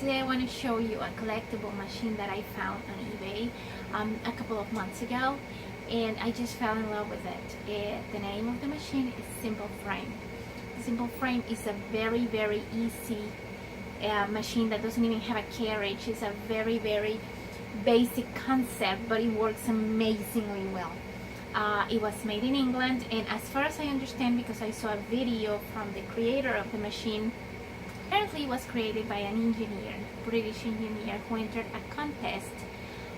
today I want to show you a collectible machine that I found on eBay a couple of months ago, and I just fell in love with it. The name of the machine is Simpleframe. Simpleframe is a very, very easy machine that doesn't even have a carriage. It's a very, very basic concept, but it works amazingly well. It was made in England, and as far as I understand, because I saw a video from the creator of the machine, apparently it was created by an engineer, British engineer, who entered a contest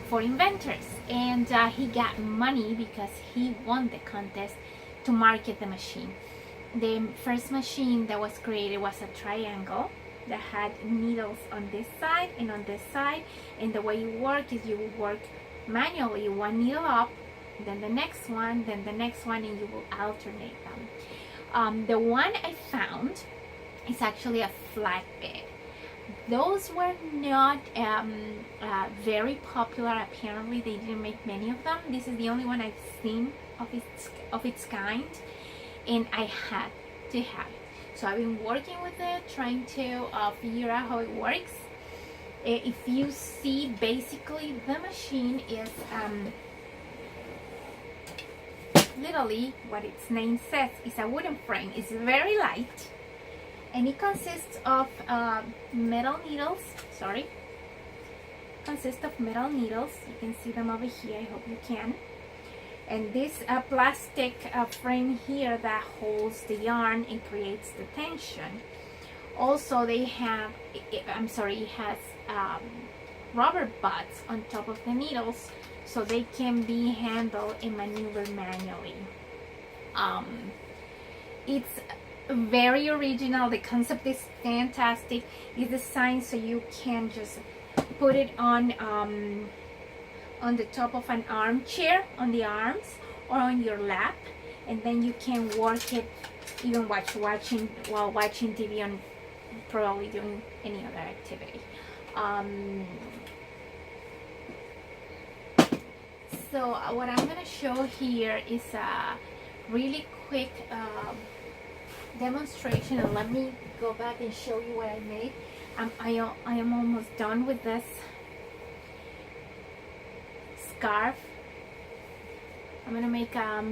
for inventors, and he got money because he won the contest to market the machine. The first machine that was created was a triangle that had needles on this side and on this side, and the way you work is you will work manually, one needle up, then the next one, then the next one, and you will alternate them. The one I found is actually a flatbed. Those were not very popular. Apparently they didn't make many of them. This is the only one I've seen of its kind, and I had to have it. So I've been working with it, trying to figure out how it works. If you see, basically the machine is literally what its name says, is a wooden frame. It's very light, and it consists of metal needles. Consists of metal needles. You can see them over here. I hope you can. And this plastic frame here that holds the yarn and creates the tension. Also, they have, it has rubber butts on top of the needles, so they can be handled and maneuvered manually. It's very original. The concept is fantastic. It's designed so you can just put it on the top of an armchair, on the arms, or on your lap, and then you can work it even while watching TV and probably doing any other activity. So what I'm going to show here is a really quick demonstration, and let me go back and show you what I made. I am almost done with this scarf. I'm gonna make a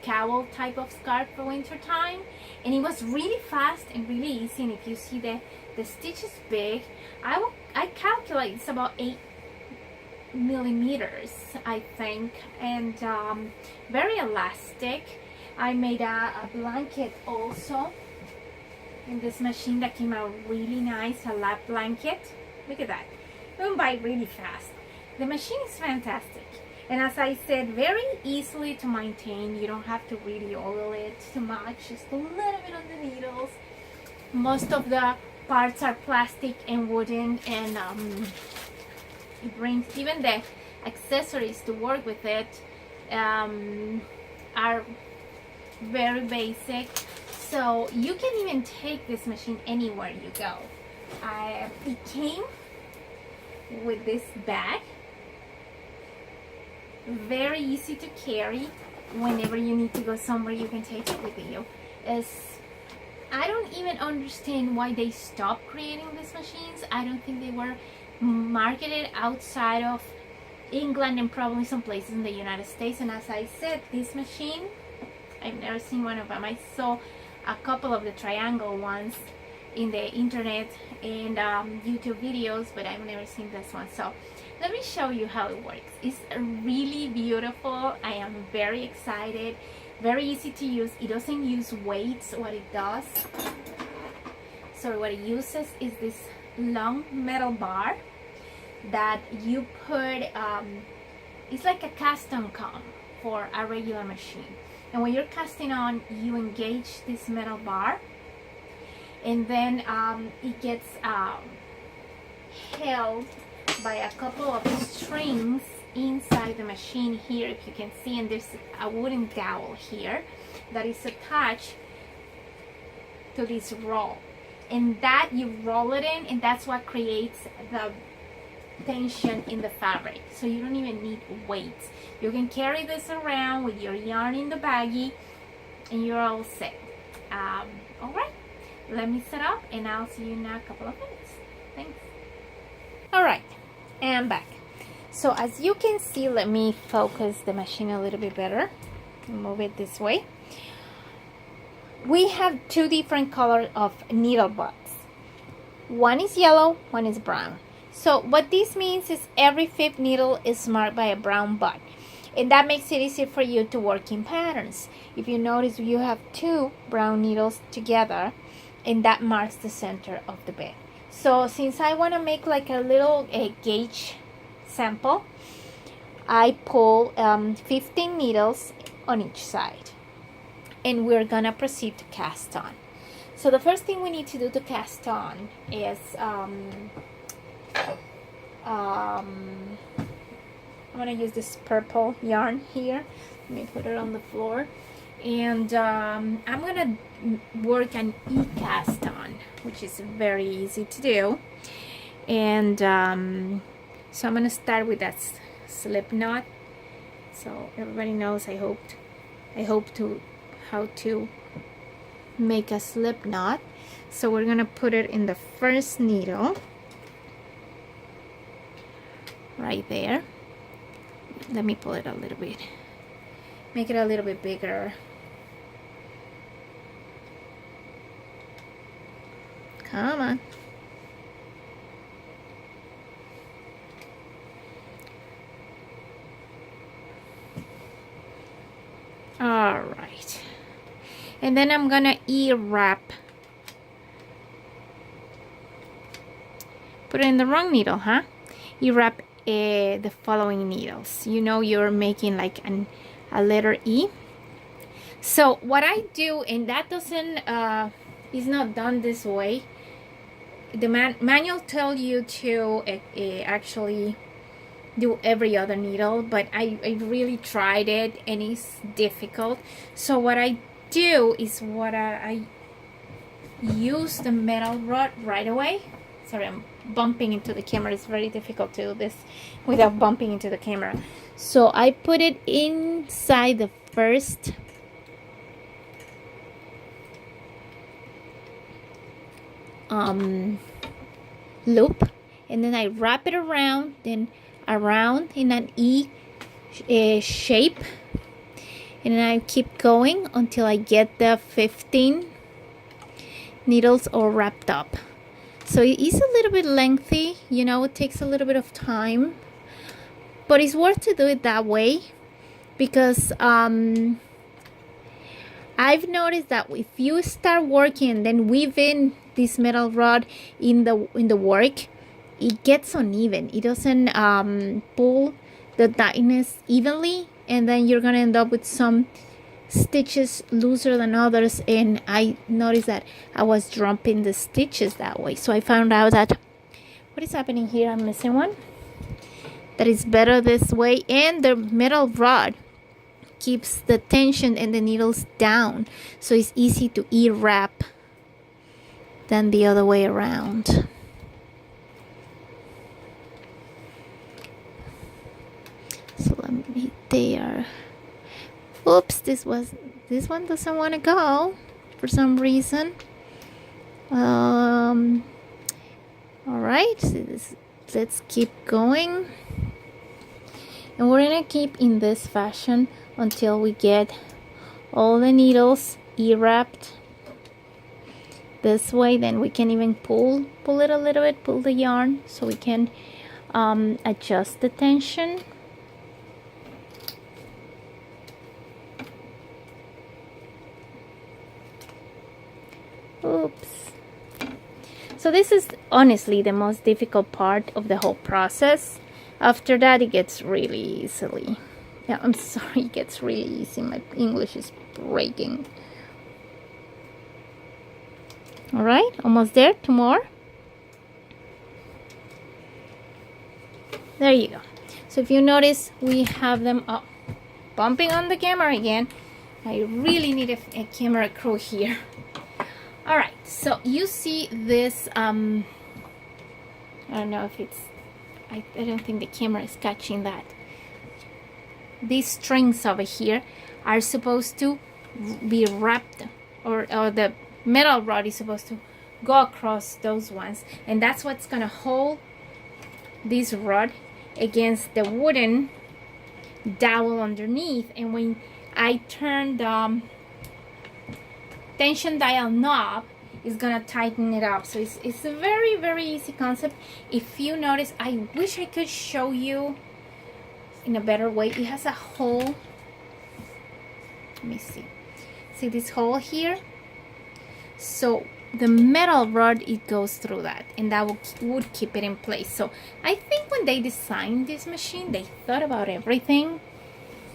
cowl type of scarf for winter time, and it was really fast and really easy. And if you see the stitch is big, I calculate it's about 8 millimeters, I think, and very elastic. I made a blanket also in this machine that came out really nice, a lap blanket. Look at that. It went by really fast. The machine is fantastic, and as I said, very easily to maintain. You don't have to really oil it too much, just a little bit on the needles. Most of the parts are plastic and wooden, and it brings, even the accessories to work with it are very basic, so you can even take this machine anywhere you go. It came with this bag, very easy to carry. Whenever you need to go somewhere, you can take it with you. I don't even understand why they stopped creating these machines. I don't think they were marketed outside of England and probably some places in the United States. And as I said, this machine, I've never seen one of them. I saw a couple of the triangle ones in the internet and YouTube videos, but I've never seen this one. So let me show you how it works. It's really beautiful. I am very excited. Very easy to use. It doesn't use weights. What it does, so what it uses is this long metal bar that you put, it's like a custom comb for a regular machine. And when you're casting on, you engage this metal bar, and then it gets held by a couple of strings inside the machine here, if you can see, and there's a wooden dowel here that is attached to this roll, and that you roll it in, and that's what creates the tension in the fabric. So you don't even need weights. You can carry this around with your yarn in the baggie, and you're all set. All right, let me set up, and I'll see you in a couple of minutes. Thanks. Alright, and I'm back. So as you can see, let me focus the machine a little bit better. Move it this way. We have two different colors of needle butts. One is yellow, one is brown. So what this means is every fifth needle is marked by a brown butt. And that makes it easier for you to work in patterns. If you notice, you have two brown needles together, and that marks the center of the bed. So since I want to make like a little gauge sample, I pull 15 needles on each side. And we're gonna proceed to cast on. So the first thing we need to do to cast on is I'm gonna use this purple yarn here. Let me put it on the floor, and I'm gonna work an e-cast on, which is very easy to do. And so I'm gonna start with that slip knot. So everybody knows I hope to how to make a slip knot. So we're gonna put it in the first needle right there. Let me pull it a little bit, make it a little bit bigger. Come on. All right. And then I'm gonna wrap. Put it in the wrong needle, huh? Wrap the following needles. You know you're making like a letter E. So what I do, and that doesn't is not done this way. The manual tells you to actually do every other needle, but I really tried it and it's difficult. So what I do is I use the metal rod right away. Sorry, I'm bumping into the camera. It's very difficult to do this without bumping into the camera. So I put it inside the first loop, and then I wrap it around, then around in an E shape, and then I keep going until I get the 15 needles all wrapped up. So it is a little bit lengthy, you know, it takes a little bit of time, but it's worth to do it that way because I've noticed that if you start working and then weave in this metal rod in the work, it gets uneven. It doesn't pull the tightness evenly, and then you're gonna end up with some stitches looser than others. And I noticed that I was dropping the stitches that way. So I found out that what is happening here, I'm missing one. That is better this way, and the metal rod keeps the tension and the needles down, so it's easy to wrap than the other way around. So let me there. Oops, this one doesn't want to go for some reason. All right, so let's keep going, and we're gonna keep in this fashion until we get all the needles wrapped this way. Then we can even pull it a little bit, pull the yarn, so we can adjust the tension. Oops. So this is honestly the most difficult part of the whole process. After that, it gets really easily. Yeah, I'm sorry, it gets really easy. My English is breaking. All right, almost there. Two more. There you go. So if you notice, we have them up, bumping on the camera again. I really need a camera crew here. All right, so you see this, I don't know if it's, I don't think the camera is catching that. These strings over here are supposed to be wrapped, or the metal rod is supposed to go across those ones, and that's what's gonna hold this rod against the wooden dowel underneath, and when I turn the tension dial knob, it's gonna tighten it up. So it's a very easy concept. If you notice, I wish I could show you in a better way. It has a hole. Let me see this hole here? So the metal rod, it goes through that, and that would keep it in place. So I think when they designed this machine, they thought about everything.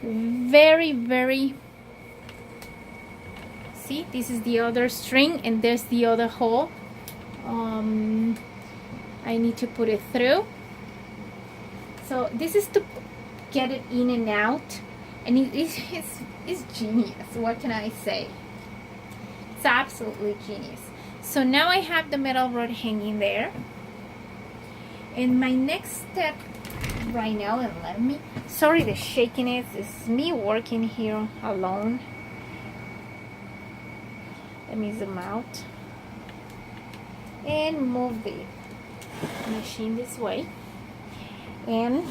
Very. See, this is the other string, and there's the other hole. I need to put it through. So this is to get it in and out, and it's genius. What can I say? It's absolutely genius. So now I have the metal rod hanging there, and my next step right now, and sorry the shakiness, is me working here alone. Let me zoom out and move the machine this way, and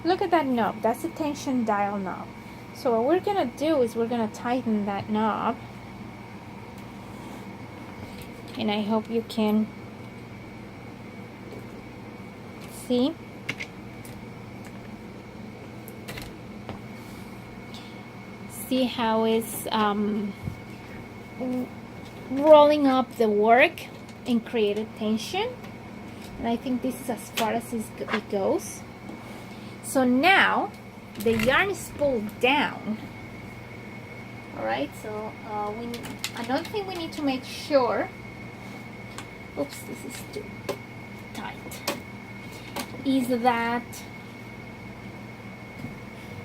look at that knob. That's the tension dial knob. So what we're gonna do is we're gonna tighten that knob, and I hope you can see. See how it's rolling up the work and created tension, and I think this is as far as it goes. So now the yarn is pulled down. All right, so another thing we need to make sure, oops, this is too tight, is that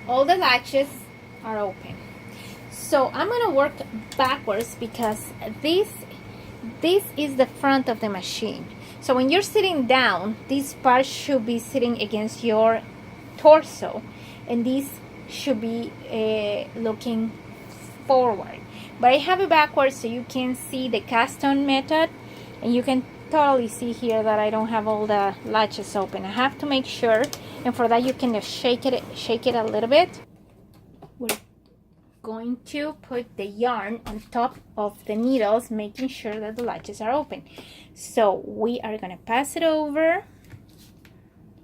all the latches are open. So I'm gonna work backwards because this is the front of the machine. So when you're sitting down, this part should be sitting against your torso, and this should be looking forward. But I have it backwards so you can see the cast on method, and you can totally see here that I don't have all the latches open. I have to make sure, and for that you can just shake it a little bit. We're going to put the yarn on top of the needles, making sure that the latches are open. So we are going to pass it over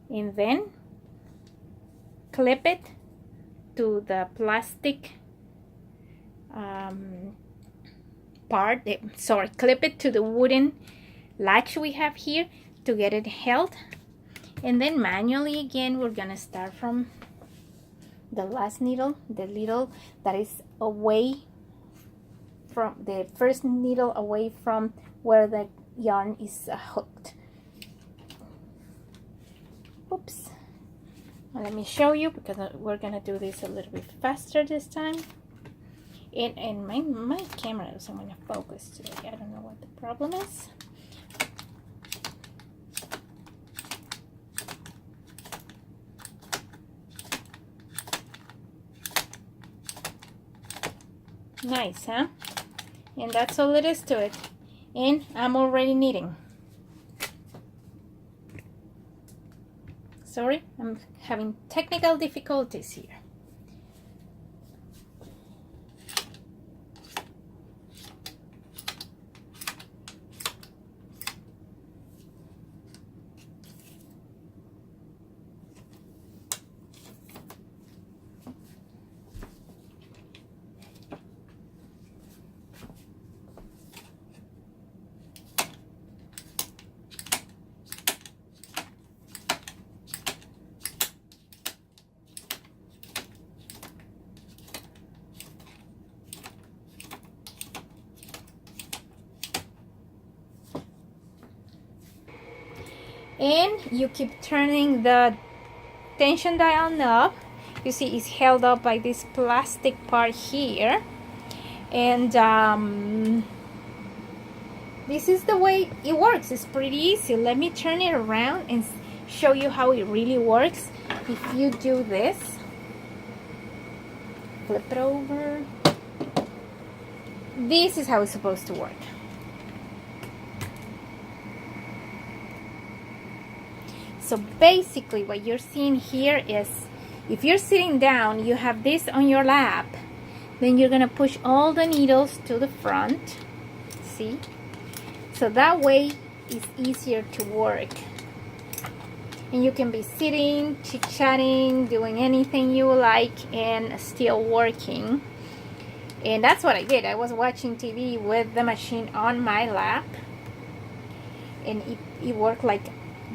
and then clip it to the plastic part. Clip it to the wooden latch we have here to get it held, and then manually again we're gonna start from the last needle, the needle that is away from the first needle, away from where the yarn is hooked. Oops. Now let me show you, because we're gonna do this a little bit faster this time. And my camera doesn't want to focus today. I don't know what the problem is. Nice, huh? And that's all it is to it. And I'm already knitting. Sorry, I'm having technical difficulties here. And you keep turning the tension dial knob. You see it's held up by this plastic part here, and this is the way it works. It's pretty easy. Let me turn it around and show you how it really works. If you do this, flip it over, this is how it's supposed to work. So basically what you're seeing here is, if you're sitting down, you have this on your lap, then you're gonna push all the needles to the front, see? So that way it's easier to work. And you can be sitting, chit-chatting, doing anything you like, and still working. And that's what I did. I was watching TV with the machine on my lap, and it worked like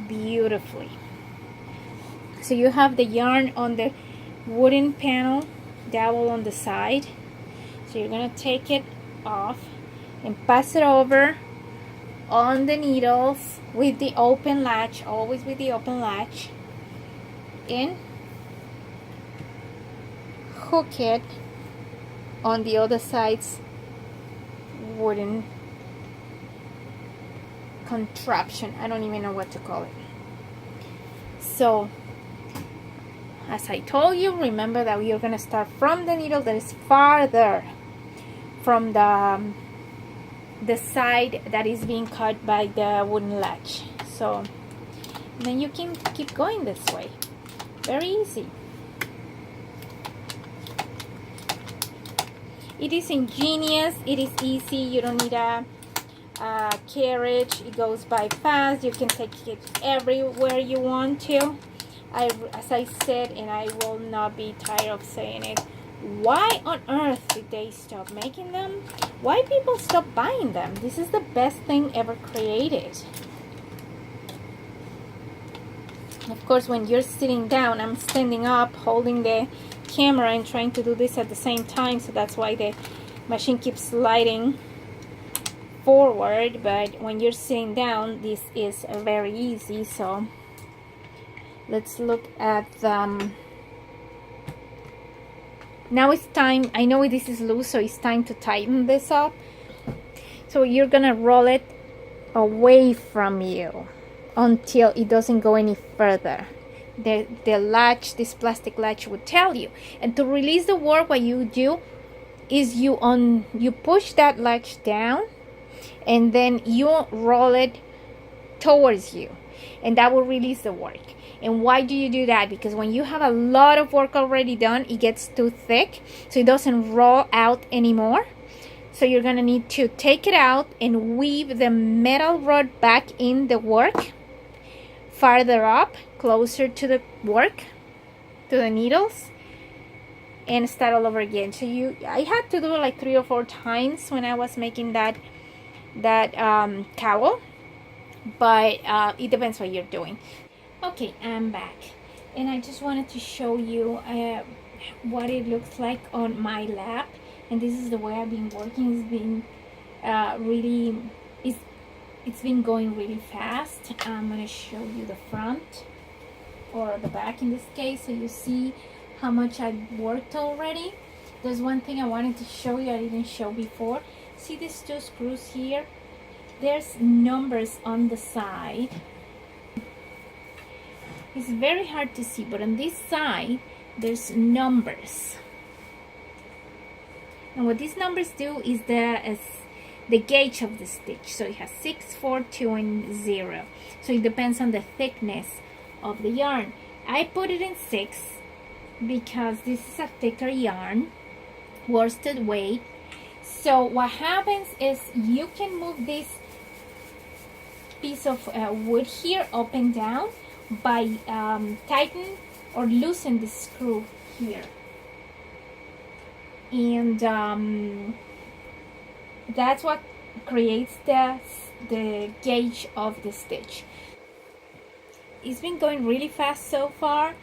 beautifully. So you have the yarn on the wooden panel, dowel on the side. So you're gonna take it off and pass it over on the needles with the open latch, always with the open latch, and hook it on the other side's wooden contraption. I don't even know what to call it. So as I told you, remember that you're going to start from the needle that is farther from the side that is being cut by the wooden latch. So then you can keep going this way. Very easy. It is ingenious, it is easy, you don't need a carriage, it goes by fast, you can take it everywhere you want to. As I said, and I will not be tired of saying it, why on earth did they stop making them? Why people stop buying them? This is the best thing ever created. Of course, when you're sitting down, I'm standing up holding the camera and trying to do this at the same time, so that's why the machine keeps sliding forward. But when you're sitting down, this is very easy. So let's look at now it's time. I know this is loose, so it's time to tighten this up. So you're gonna roll it away from you until it doesn't go any further. The latch, this plastic latch, would tell you. And to release the work, what you do is you push that latch down, and then you roll it towards you, and that will release the work. And why do you do that? Because when you have a lot of work already done, it gets too thick, so it doesn't roll out anymore. So you're gonna need to take it out and weave the metal rod back in the work, farther up, closer to the work, to the needles, and start all over again. So I had to do it like 3 or 4 times when I was making that cowl, but it depends what you're doing. Okay, I'm back, and I just wanted to show you what it looks like on my lap. And this is the way I've been working. It's been it's been going really fast. I'm going to show you the front, or the back in this case, so you see how much I've worked already. There's one thing I wanted to show you I didn't show before. See these 2 screws here? There's numbers on the side. It's very hard to see, but on this side there's numbers. And what these numbers do is the gauge of the stitch. So it has 6, 4, 2, and 0. So it depends on the thickness of the yarn. I put it in 6 because this is a thicker yarn, worsted weight. So what happens is you can move this piece of wood here up and down by tighten or loosen the screw here, and that's what creates the gauge of the stitch. It's been going really fast so far.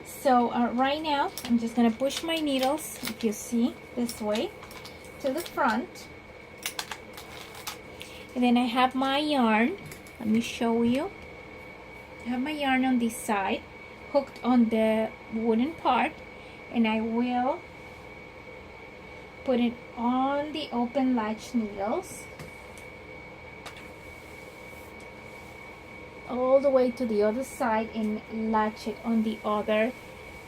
So right now I'm just gonna push my needles, if you see, this way to the front, and then I have my yarn. Let me show you. I have my yarn on this side hooked on the wooden part, and I will put it on the open latch needles all the way to the other side and latch it on the other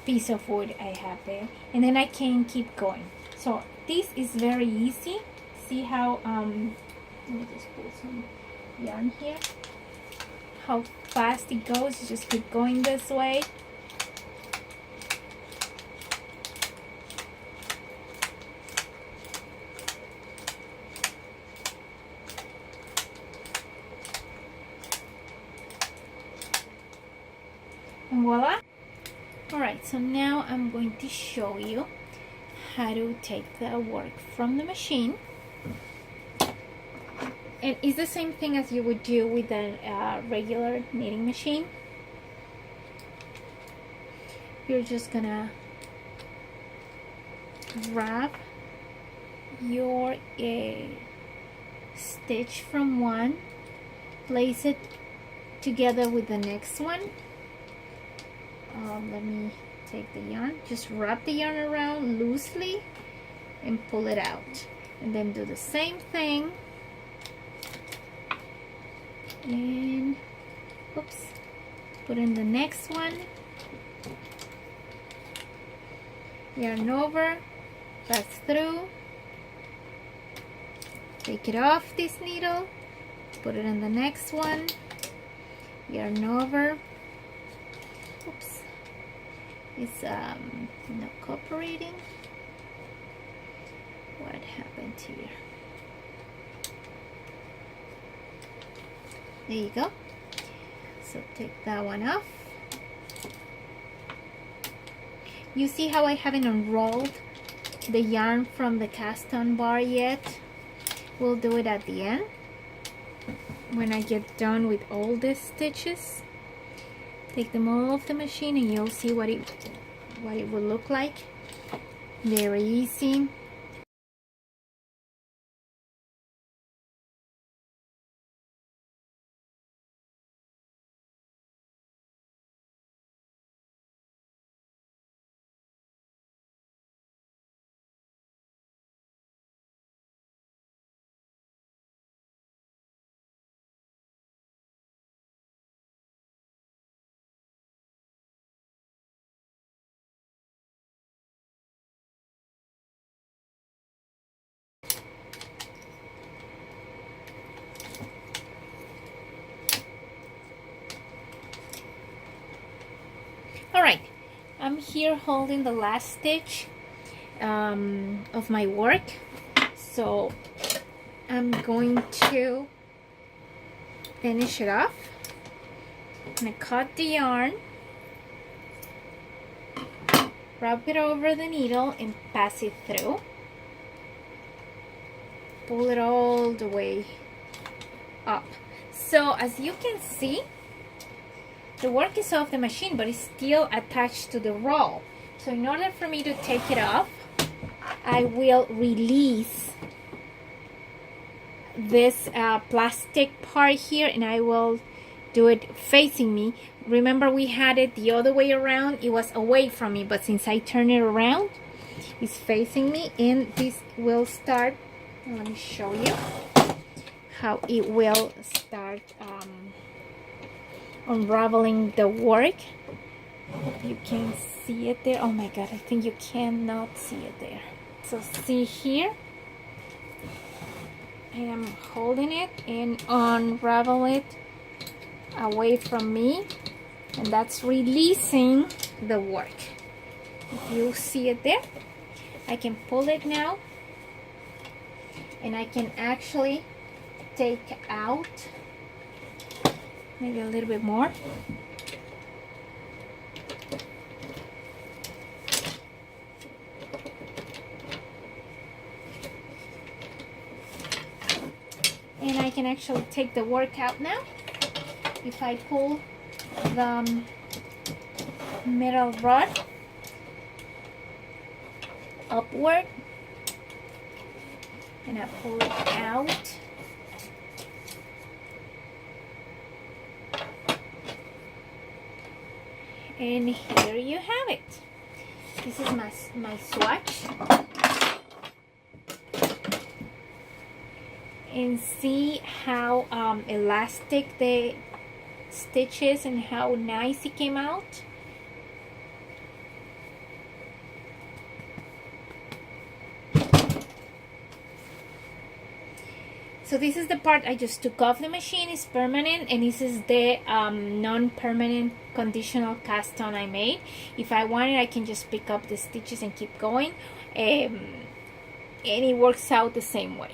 piece of wood I have there, and then I can keep going. So this is very easy. See how let me just pull some yarn here, how fast it goes. You just keep going this way. And voila. Alright, so now I'm going to show you how to take the work from the machine. And it's the same thing as you would do with a regular knitting machine. You're just gonna grab your stitch from one, place it together with the next one. Let me take the yarn, just wrap the yarn around loosely and pull it out, and then do the same thing. And oops, put in the next one, yarn over, pass through, take it off this needle, put it in the next one, yarn over. Oops, it's not cooperating. What happened here? There you go. So take that one off. You see how I haven't unrolled the yarn from the cast on bar yet? We'll do it at the end when I get done with all the stitches. Take them all off the machine and you'll see what it will look like. Very easy. Alright, I'm here holding the last stitch of my work, so I'm going to finish it off. I'm going to cut the yarn, wrap it over the needle and pass it through. Pull it all the way up. So as you can see, the work is off the machine, but it's still attached to the roll. So in order for me to take it off, I will release this plastic part here, and I will do it facing me. Remember, we had it the other way around. It was away from me, but since I turn it around, it's facing me, and this will start. Let me show you how it will start unraveling the work. You can see it there. Oh my god, I think you cannot see it there. So see here, I am holding it and unravel it away from me, and that's releasing the work. If you see it there, I can pull it now, and I can actually take out maybe a little bit more. And I can actually take the work out now. If I pull the middle rod upward and I pull it out, and here you have it. This is my swatch. And see how elastic the stitch is and how nice it came out. So this is the part I just took off the machine. It's permanent, and this is the non-permanent conditional cast on I made. If I wanted, I can just pick up the stitches and keep going, and it works out the same way.